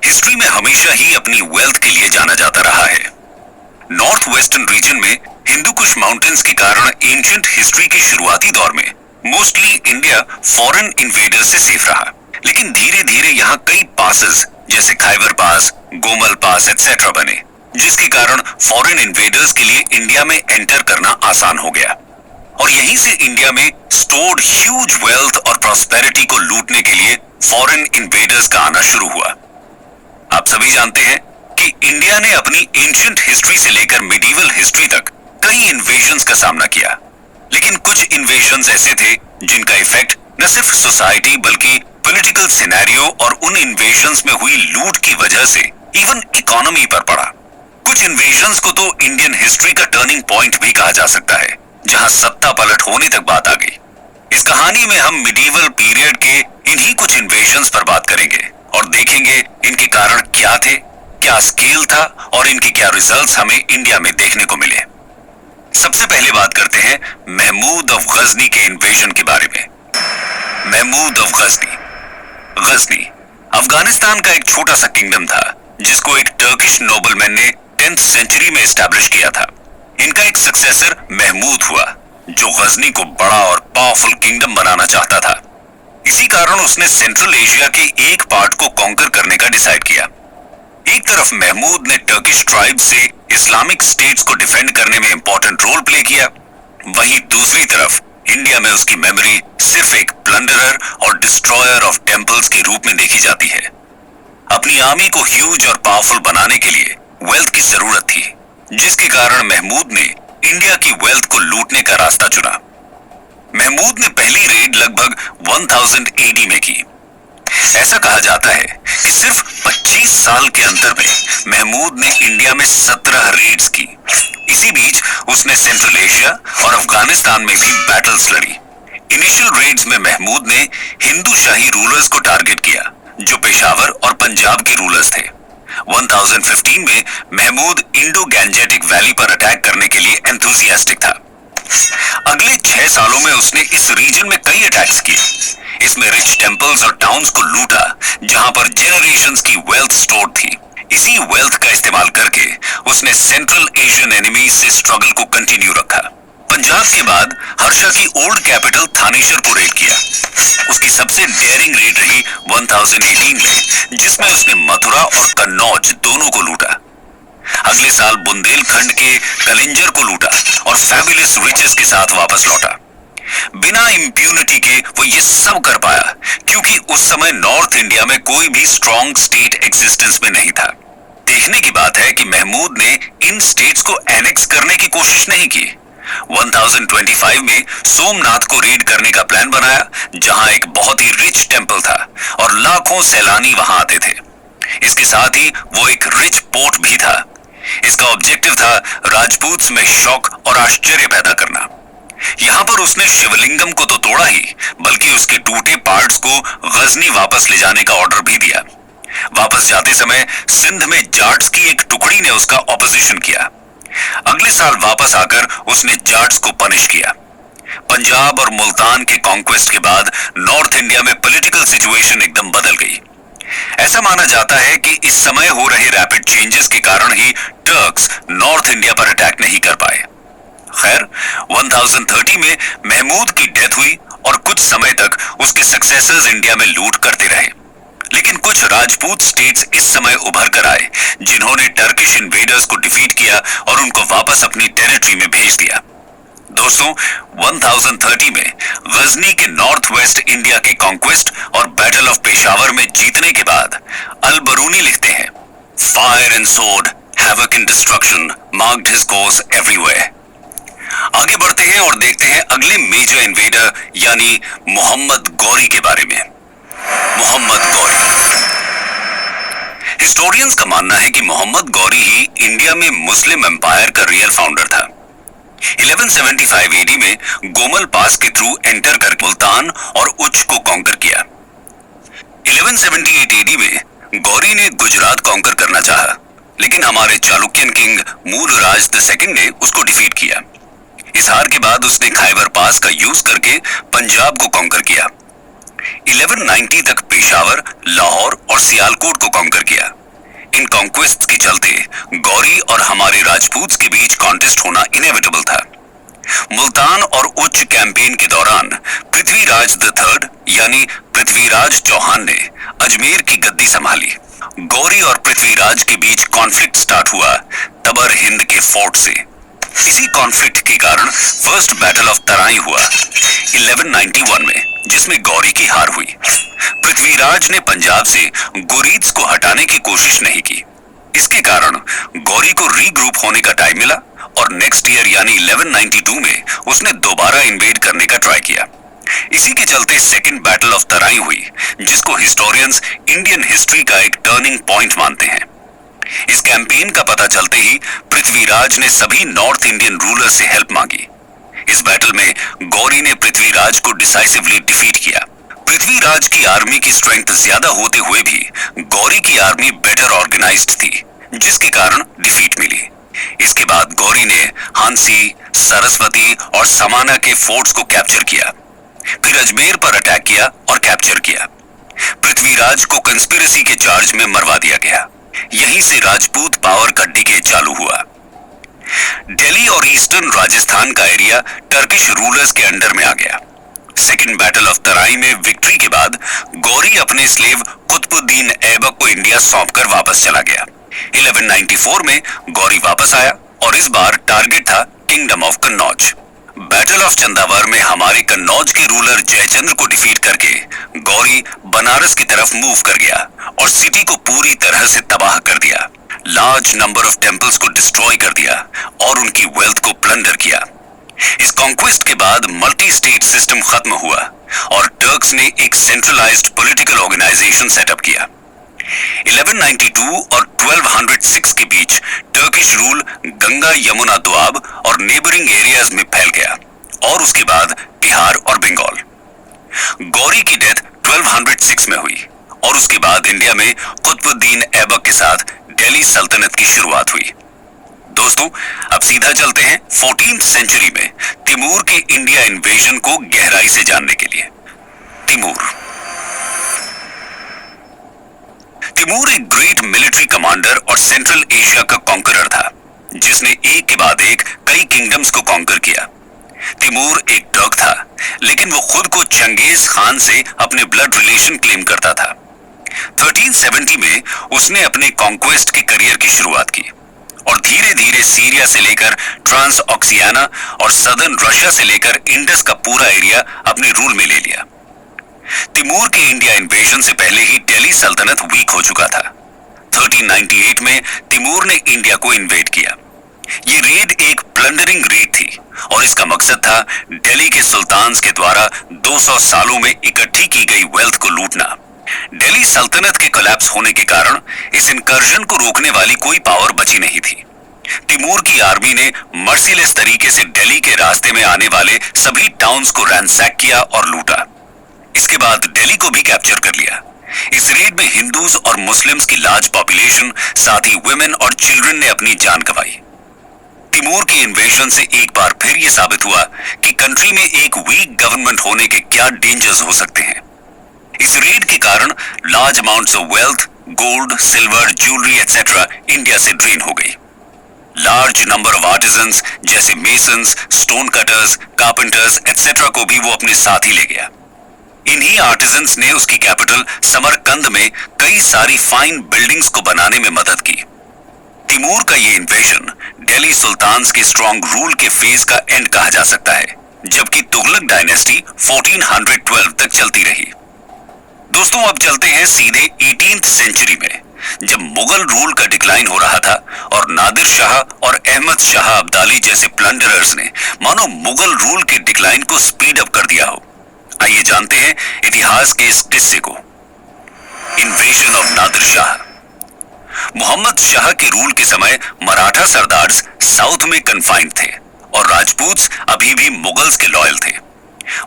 History में हमेशा ही अपनी वेल्थ के लिए जाना जाता रहा है। नॉर्थ वेस्टर्न रीजन में हिंदू कुश माउंटेन्स के कारण एंशिएंट हिस्ट्री के शुरुआती दौर में मोस्टली इंडिया फॉरेन इन्वेडर से सेफ रहा, लेकिन धीरे धीरे यहाँ कई पासेस जैसे खैबर पास, गोमल पास एटसेट्रा बने, जिसके कारण फॉरेन इन्वेडर्स के लिए इंडिया में एंटर करना आसान हो गया और यहीं से इंडिया में स्टोर्ड ह्यूज वेल्थ और प्रॉस्पेरिटी को लूटने के लिए फॉरेन इन्वेडर्स का आना शुरू हुआ। आप सभी जानते हैं कि इंडिया ने अपनी एंशिएंट हिस्ट्री से लेकर मिडीवल हिस्ट्री तक कई इन्वेजन्स का सामना किया, लेकिन कुछ इन्वेजन्स ऐसे थे जिनका इफेक्ट न सिर्फ सोसाइटी बल्कि पॉलिटिकल सिनेरियो और उन इन्वेजन्स में हुई लूट की वजह से इवन इकोनॉमी पर पड़ा। कुछ इन्वेजन्स को तो इंडियन हिस्ट्री का टर्निंग पॉइंट भी कहा जा सकता है, जहां सत्ता पलट होने तक बात आ गई। इस कहानी में हम मिडीवल पीरियड के इन्हीं कुछ इन्वेजन्स पर बात करेंगे और देखेंगे इनके कारण क्या थे, क्या स्केल था और इनके क्या रिजल्ट्स हमें इंडिया में देखने को मिले। सबसे पहले बात करते हैं महमूद ऑफ गजनी के इन्वेजन के बारे में। महमूद ऑफ गजनी अफगानिस्तान का एक छोटा सा किंगडम था जिसको एक टर्किश नोबलमैन ने 10th सेंचुरी में एस्टैब्लिश किया था। इनका एक सक्सेसर महमूद हुआ जो गजनी को बड़ा और पावरफुल किंगडम बनाना चाहता था। इसी कारण उसने सेंट्रल एशिया के एक पार्ट को कॉन्कर करने का डिसाइड किया। एक तरफ महमूद ने टर्किश ट्राइब से इस्लामिक स्टेट्स को डिफेंड करने में इंपॉर्टेंट रोल प्ले किया, वहीं दूसरी तरफ इंडिया में उसकी मेमोरी सिर्फ एक प्लंडरर और डिस्ट्रॉयर ऑफ टेम्पल्स के रूप में देखी जाती है। अपनी आर्मी को ह्यूज और पावरफुल बनाने के लिए वेल्थ की जरूरत थी, जिसके कारण महमूद ने इंडिया की वेल्थ को लूटने का रास्ता चुना। महमूद ने पहली रेड लगभग 1000 AD में की। ऐसा कहा जाता है कि सिर्फ 25 साल के अंतर में महमूद ने इंडिया में 17 रेड्स की। इसी बीच उसने सेंट्रल एशिया और अफगानिस्तान में भी बैटल्स लड़ी। इनिशियल रेड्स में महमूद ने हिंदू शाही रूलर्स को टारगेट किया जो पेशावर और पंजाब के रूलर्स थे। 1015 में महमूद इंडो गैंजेटिक वैली पर अटैक करने के लिए एंथुसियास्टिक था। अगले 6 सालों में उसने इस रीजन में कई अटैक्स किए। इसमें रिच टेम्पल्स और टाउन्स को लूटा जहां पर जेनरेशंस की वेल्थ स्टोर थी। इसी वेल्थ का इस्तेमाल करके उसने सेंट्रल एशियन एनिमीज से स्ट्रगल को कंटिन्यू रखा। पंजाब के बाद हर्षा की ओल्ड कैपिटल थानेश्वर को रेड किया। उसकी सबसे डेयरिंग रेड रही 1018 में, जिसमें उसने मथुरा और कन्नौज दोनों को लूटा। अगले साल बुंदेलखंड के कलिंजर को लूटा और फैबुलस रिचेस के साथ वापस लौटा। बिना इम्प्यूनिटी के वो ये सब कर पाया क्योंकि उस समय नॉर्थ इंडिया में कोई भी स्ट्रॉन्ग स्टेट एग्जिस्टेंस में नहीं था। देखने की बात है कि महमूद ने इन स्टेट्स को एनेक्स करने की कोशिश नहीं की। 1025 में सोमनाथ को रेड करने का प्लान बनाया, जहां एक बहुत ही रिच टेम्पल था और लाखों सैलानी वहां आते थे। इसके साथ ही वो एक रिच पोर्ट भी था। इसका ऑब्जेक्टिव था राजपूत्स में शौक और आश्चर्य पैदा करना। यहां पर उसने शिवलिंगम को तो तोड़ा ही, बल्कि उसके टूटे पार्ट्स को गजनी वापस ले जाने का ऑर्डर भी दिया। वापस जाते समय सिंध में जाट्स की एक टुकड़ी ने उसका ऑपोजिशन किया। अगले साल वापस आकर उसने जाट्स को पनिश किया। पंजाब और मुल्तान के कॉन्क्वेस्ट के बाद नॉर्थ इंडिया में पॉलिटिकल सिचुएशन एकदम बदल गई। ऐसा माना जाता है कि इस समय हो रहे रैपिड चेंजेस के कारण ही टर्क्स नॉर्थ इंडिया पर अटैक नहीं कर पाए। खैर 1030 में महमूद की डेथ हुई और कुछ समय तक उसके सक्सेसर्स इंडिया में लूट करते रहे, लेकिन कुछ राजपूत स्टेट्स इस समय उभर कर आए जिन्होंने टर्किश इन्वेडर्स को डिफीट किया और उनको वापस अपनी टेरिटरी में भेज दिया। दोस्तों 1030 में गजनी के नॉर्थ वेस्ट इंडिया के कॉन्क्वेस्ट और बैटल ऑफ पेशावर में जीतने के बाद अल बरूनी लिखते हैं, fire and sword, havoc and destruction marked his course everywhere. आगे बढ़ते हैं और देखते हैं अगले मेजर इन्वेडर यानी मोहम्मद गौरी के बारे में। मोहम्मद गौरी। हिस्टोरियंस का मानना है कि मोहम्मद गौरी ही इंडिया में मुस्लिम एम्पायर का रियल फाउंडर था। 1175 AD में गोमल पास के थ्रू एंटर कर मुल्तान और उच्च को कॉन्कर किया। 1178 AD में गौरी ने गुजरात कॉन्कर करना चाहा, लेकिन हमारे चालुक्यन किंग मूलराज II ने उसको डिफीट किया। इस हार के बाद उसने खैबर पास का यूज करके पंजाब को कॉन्कर किया। 1190 तक पेशावर, लाहौर और सियालकोट को कॉन्कर किया। इन कॉन्क्वेस्ट के चलते गौरी और हमारे राजपूत के बीच कॉन्टेस्ट होना इनेविटेबल था। मुल्तान और उच्च कैंपेन के दौरान पृथ्वीराज द थर्ड यानी पृथ्वीराज चौहान ने अजमेर की गद्दी संभाली। गौरी और पृथ्वीराज के बीच कॉन्फ्लिक्ट स्टार्ट हुआ तबर हिंद के फोर्ट से। इसी कॉन्फ्लिक्ट के कारण फर्स्ट बैटल ऑफ तराई हुआ 1191 में, जिसमें गौरी की हार हुई। पृथ्वीराज ने पंजाब से गुरीद्स को हटाने की कोशिश नहीं की। इसके कारण गौरी को रीग्रुप होने का टाइम मिला और नेक्स्ट ईयर यानी 1192 में उसने दोबारा इन्वेड करने का ट्राई किया। इसी के चलते सेकेंड बैटल ऑफ तराई हुई, जिसको हिस्टोरियंस इंडियन हिस्ट्री का एक टर्निंग पॉइंट मानते हैं। इस कैंपेन का पता चलते ही पृथ्वीराज ने सभी नॉर्थ इंडियन रूलर से हेल्प मांगी। इस बैटल में गौरी ने पृथ्वीराज को डिसाइसिवली डिफीट किया। पृथ्वीराज की आर्मी की स्ट्रेंथ ज्यादा होते हुए भी गौरी की आर्मी बेटर ऑर्गेनाइज्ड थी, जिसके कारण डिफीट मिली। इसके बाद गौरी ने हांसी, सरस्वती और समाना के फोर्ट्स को कैप्चर किया, फिर अजमेर पर अटैक किया और कैप्चर किया। पृथ्वीराज को कंस्पिरेसी के चार्ज में मरवा दिया गया। यहीं से राजपूत पावर का डिके चालू हुआ। दिल्ली और ईस्टर्न राजस्थान का एरिया टर्किश रूलर्स के अंडर में आ गया। सेकेंड बैटल ऑफ तराई में विक्ट्री के बाद गौरी अपने स्लेव कुतुबुद्दीन ऐबक को इंडिया सौंपकर वापस चला गया। 1194 में गौरी वापस आया और इस बार टारगेट था kingdom of Kannauj. Battle of Chandawar में हमारे कन्नौज के रूलर जयचंद्र को डिफीट करके गौरी बनारस की तरफ मूव कर गया और सिटी को पूरी तरह से तबाह कर दिया। लार्ज नंबर ऑफ टेम्पल्स को डिस्ट्रॉय कर दिया और उनकी वेल्थ को प्लंडर किया। इस कॉन्क्वेस्ट के बाद मल्टी स्टेट सिस्टम खत्म हुआ और टर्क्स ने एक सेंट्रलाइज्ड पॉलिटिकल ऑर्गेनाइजेशन सेटअप किया। 1192 और 1206 के बीच टर्किश रूल गंगा यमुना दोआब और नेबरिंग एरियाज में फैल गया और उसके बाद बिहार और बंगाल। गौरी की डेथ 1206 में हुई और उसके बाद इंडिया में कुतुबुद्दीन ऐबक के साथ दिल्ली सल्तनत की शुरुआत हुई। दोस्तों, अब सीधा चलते हैं 14th सेंचुरी में तिमूर के इंडिया इन्वेजन को गहराई से जानने के लिए। तिमूर एक ग्रेट मिलिट्री कमांडर और सेंट्रल एशिया का कॉन्करर था, जिसने एक के बाद एक कई किंगडम्स को कॉन्कर किया। तिमूर एक टर्क था, लेकिन वो खुद को चंगेज खान से अपने ब्लड रिलेशन क्लेम करता था। 1370 में उसने अपने कॉन्क्वेस्ट के करियर की शुरुआत की और धीरे धीरे सीरिया से लेकर ट्रांस ऑक्सियाना और सदर्न रशिया से लेकर इंडस का पूरा एरिया अपने रूल में ले लिया। तिमूर के इंडिया इन्वेजन से पहले ही दिल्ली सल्तनत वीक हो चुका था। 1398 में तिमूर ने इंडिया को इन्वेड किया। ये रेड एक प्लंडरिंग रेड थी और इसका मकसद था दिल्ली के सुल्तान्स के द्वारा 200 सालों में इकट्ठी की गई वेल्थ को लूटना। दिल्ली सल्तनत के कोलैप्स होने के कारण इस इनकर्जन को रोकने वाली कोई पावर बची नहीं थी। तिमूर की आर्मी ने मर्सीलेस तरीके से दिल्ली के रास्ते में आने वाले सभी टाउन्स को रैंसैक किया और लूटा। इसके बाद दिल्ली को भी कैप्चर कर लिया। इस रेड में हिंदूज और मुस्लिम्स की लार्ज पॉपुलेशन, साथ ही वुमेन और चिल्ड्रन ने अपनी जान गंवाई। तिमूर के इन्वेजन से एक बार फिर यह साबित हुआ कि कंट्री में एक वीक गवर्नमेंट होने के क्या डेंजर्स हो सकते हैं। इस रेड के कारण large amounts of wealth, gold, silver, jewellery etcetera India से ड्रेन हो गई। लार्ज नंबर ऑफ आर्टिजन्स जैसे masons, stone cutters, carpenters etcetera को भी वो अपने साथ ही ले गया। इन्हीं आर्टिजन्स ने उसकी कैपिटल समरकंद में कई सारी फाइन बिल्डिंग्स को बनाने में मदद की। तिमूर का ये इन्वेजन दिल्ली सुल्तान्स के स्ट्रॉन्ग रूल के फेज का एंड कहा जा सकता है, जबकि तुगलक डायनेस्टी 1412 तक चलती रही। दोस्तों, अब चलते हैं सीधे 18th सेंचुरी में, जब मुगल रूल का डिक्लाइन हो रहा था और नादिर शाह और अहमद शाह अब्दाली जैसे प्लंडरर्स ने मानो मुगल रूल के डिक्लाइन को स्पीड अप कर दिया हो। आइए जानते हैं इतिहास के इस किस्से को। Invasion of Nadir Shah. मोहम्मद शाह के रूल के समय मराठा सरदार्स साउथ में कन्फाइंड थे और राजपूत्स अभी भी मुगल्स के लॉयल थे।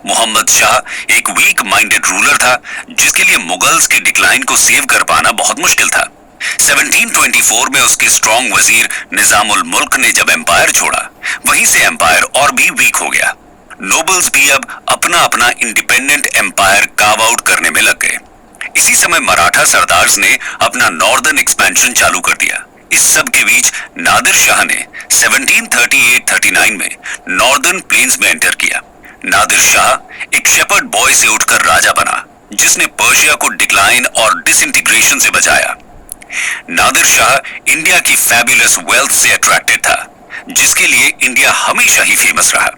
मोहम्मद शाह एक वीक माइंडेड रूलर था, जिसके लिए मुगल्स के डिक्लाइन को सेव कर पाना बहुत मुश्किल था। 1724 में उसके स्ट्रॉन्ग वजीर निजामुल मुल्क ने जब एम्पायर छोड़ा, वहीं से एम्पायर और भी वीक हो गया। नोबल्स भी अब अपना अपना इंडिपेंडेंट एम्पायर कार्व आउट करने में लग गए। इसी समय मराठा सरदार्स ने अपना नॉर्दर्न एक्सपेंशन चालू कर दिया। इस सब के बीच नादिर शाह ने 1738-39 में नॉर्दर्न प्लेन्स में एंटर किया। नादिर शाह एक शेपर्ड बॉय से उठकर राजा बना, जिसने पर्शिया को डिक्लाइन और डिसइंटीग्रेशन से बचाया। नादिर शाह इंडिया की फैबुलस वेल्थ से अट्रैक्टेड था, जिसके लिए इंडिया हमेशा ही फेमस रहा।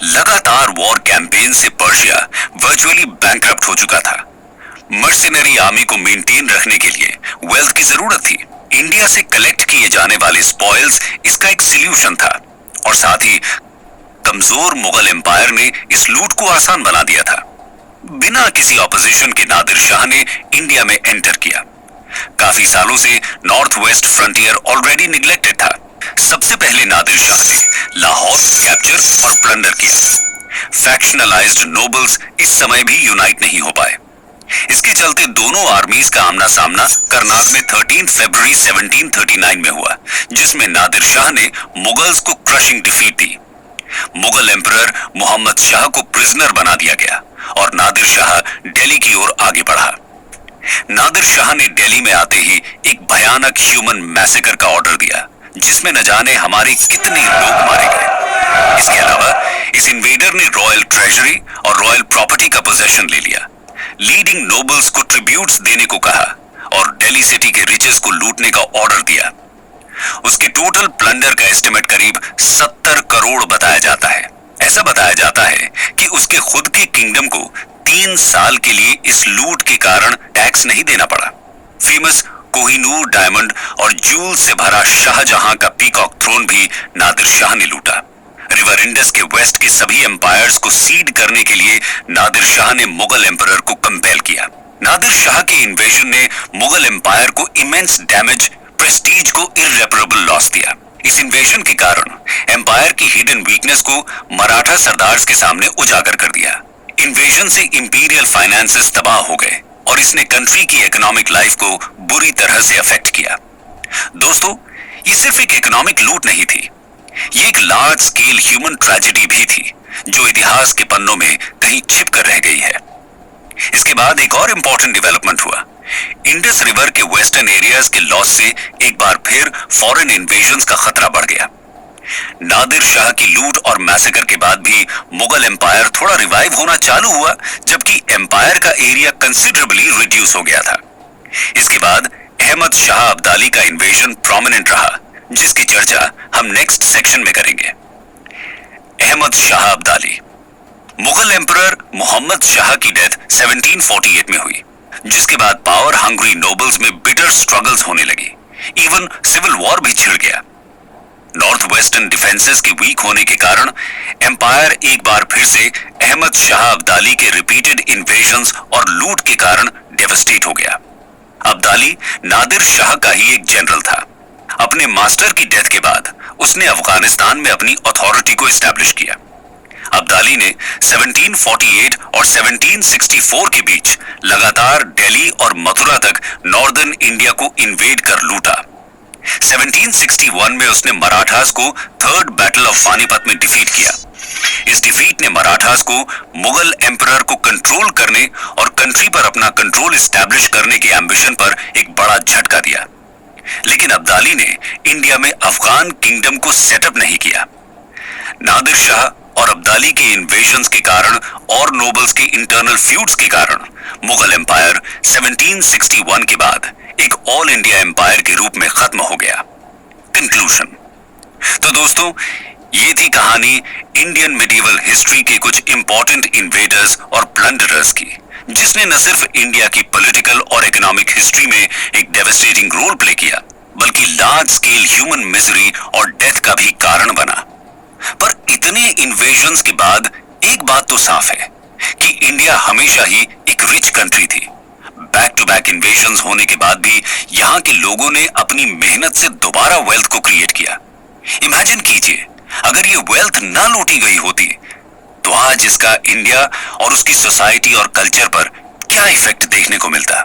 लगातार वॉर कैंपेन से पर्शिया वर्चुअली बैंकरप्ट हो चुका था। मर्सिनरी आर्मी को मेंटेन रखने के लिए वेल्थ की जरूरत थी। इंडिया से कलेक्ट किए जाने वाले स्पॉइल्स इसका एक सॉल्यूशन था, और साथ ही कमजोर मुगल एम्पायर ने इस लूट को आसान बना दिया था। बिना किसी ऑपोजिशन के नादिर शाह ने इंडिया में एंटर किया। काफी सालों से north west frontier already neglected था। सबसे पहले नादिर शाह ने लाहौर कैप्चर और प्लंडर किया। फैक्शनलाइज्ड नोबल्स इस समय भी यूनाइट नहीं हो पाए। इसके चलते दोनों आर्मीज का आमना सामना करनाक में 13 फरवरी 1739 में हुआ, जिसमें नादिर शाह ने मुगल्स को क्रशिंग डिफीट दी। मुगल एम्परर मोहम्मद शाह को प्रिजनर बना दिया गया और नादिर शाह दिल्ली की ओर आगे बढ़ा। नादिर शाह ने दिल्ली में आते ही एक भयानक ह्यूमन मैसेकर का ऑर्डर दिया, जिसमें न जाने हमारे कितने लोग मारे गए। इसके अलावा इस इन्वेडर ने रॉयल ट्रेजरी और रॉयल प्रॉपर्टी का पोजेशन ले लिया। लीडिंग नोबल्स को ट्रिब्यूट्स देने को कहा और दिल्ली सिटी के रिचेस को लूटने का ऑर्डर दिया। उसके टोटल प्लंडर का एस्टिमेट करीब 70 करोड़ बताया जाता है। ऐसा बताया जाता है कि उसके खुद के किंगडम को 3 साल के लिए इस लूट के कारण टैक्स नहीं देना पड़ा। फेमस कोहिनूर डायमंड और जूल से भरा शाहजहां का पीकॉक थ्रोन भी नादिर शाह ने लूटा। रिवर इंडस के वेस्ट के सभी एम्पायर्स को सीड करने के लिए नादिर शाह ने मुगल एम्परर को कंपेल किया। नादिर शाह के इन्वेजन ने मुगल एम्पायर को इमेंस डैमेज, प्रेस्टीज को इररेपरेबल लॉस दिया। इस इन्वेजन के कारण एम्पायर की हिडन वीकनेस को मराठा सरदार्स के सामने उजागर कर दिया। इन्वेजन से इंपीरियल फाइनेंसेस तबाह हो गए और इसने कंट्री की इकोनॉमिक लाइफ को बुरी तरह से अफेक्ट किया। दोस्तों, ये सिर्फ एक इकोनॉमिक लूट नहीं थी, ये एक लार्ज स्केल ह्यूमन ट्रेजेडी भी थी, जो इतिहास के पन्नों में कहीं छिप कर रह गई है। इसके बाद एक और इंपॉर्टेंट डेवलपमेंट हुआ। इंडस रिवर के वेस्टर्न एरियाज के लॉस से एक बार फिर फॉरेन इन्वेजन्स का खतरा बढ़ गया। नादिर शाह की लूट और मैसेकर के बाद भी मुगल एम्पायर थोड़ा रिवाइव होना चालू हुआ, जबकि एम्पायर का एरिया कंसिडरेबली रिड्यूस हो गया था। इसके बाद अहमद शाह अब्दाली का इन्वेजन प्रोमिनेंट रहा, जिसकी चर्चा हम नेक्स्ट सेक्शन में करेंगे। अहमद शाह अब्दाली। मुगल एम्परर मोहम्मद शाह की डेथ 1748 में हुई, जिसके बाद पावर हंग्री नोबल्स में बिटर स्ट्रगल्स होने लगी। इवन सिविल वॉर भी छिड़ गया। नॉर्थ वेस्टर्न डिफेंसेस के वीक होने के कारण एम्पायर एक बार फिर से अहमद शाह अब्दाली के रिपीटेड इन्वेजन्स और लूट के कारण डेवस्टेट हो गया। अब्दाली नादिर शाह का ही एक जनरल था। अपने मास्टर की डेथ के बाद उसने अफगानिस्तान में अपनी अथॉरिटी को एस्टैब्लिश किया। अब्दाली ने 1748 और 1764 के बीच लगातार दिल्ली और मथुरा तक नॉर्दर्न इंडिया को इन्वेड कर लूटा। 1761 में उसने मराठास को थर्ड बैटल ऑफ पानीपत में डिफीट किया। इस डिफीट ने मराठास को मुगल एम्परर को कंट्रोल करने और कंट्री पर अपना कंट्रोल एस्टैब्लिश करने के एम्बिशन पर एक बड़ा झटका दिया। लेकिन अब्दाली ने इंडिया में अफगान किंगडम को सेटअप नहीं किया। नादिर शाह और अब्दाली के इन्वेजन्स के कारण और नोबल्स के इंटरनल फ्यूड्स के कारण मुगल एम्पायर 1761 के बाद एक ऑल इंडिया एम्पायर के रूप में खत्म हो गया। कंक्लूजन। तो दोस्तों, ये थी कहानी इंडियन मिडिवल हिस्ट्री के कुछ इंपॉर्टेंट इन्वेडर्स और प्लंडरर्स की, जिसने न सिर्फ इंडिया की पॉलिटिकल और इकोनॉमिक हिस्ट्री में एक डेवस्टेटिंग रोल प्ले किया, बल्कि लार्ज स्केल ह्यूमन मिजरी और डेथ का भी कारण बना। पर इतने इन्वेजन्स के बाद एक बात तो साफ है कि इंडिया हमेशा ही एक रिच कंट्री थी। बैक टू बैक इन्वेजन्स होने के बाद भी यहाँ के लोगों ने अपनी मेहनत से दोबारा वेल्थ को क्रिएट किया। इमेजिन कीजिए, अगर ये वेल्थ ना लूटी गई होती तो आज इसका इंडिया और उसकी सोसाइटी और कल्चर पर क्या इफेक्ट देखने को मिलता।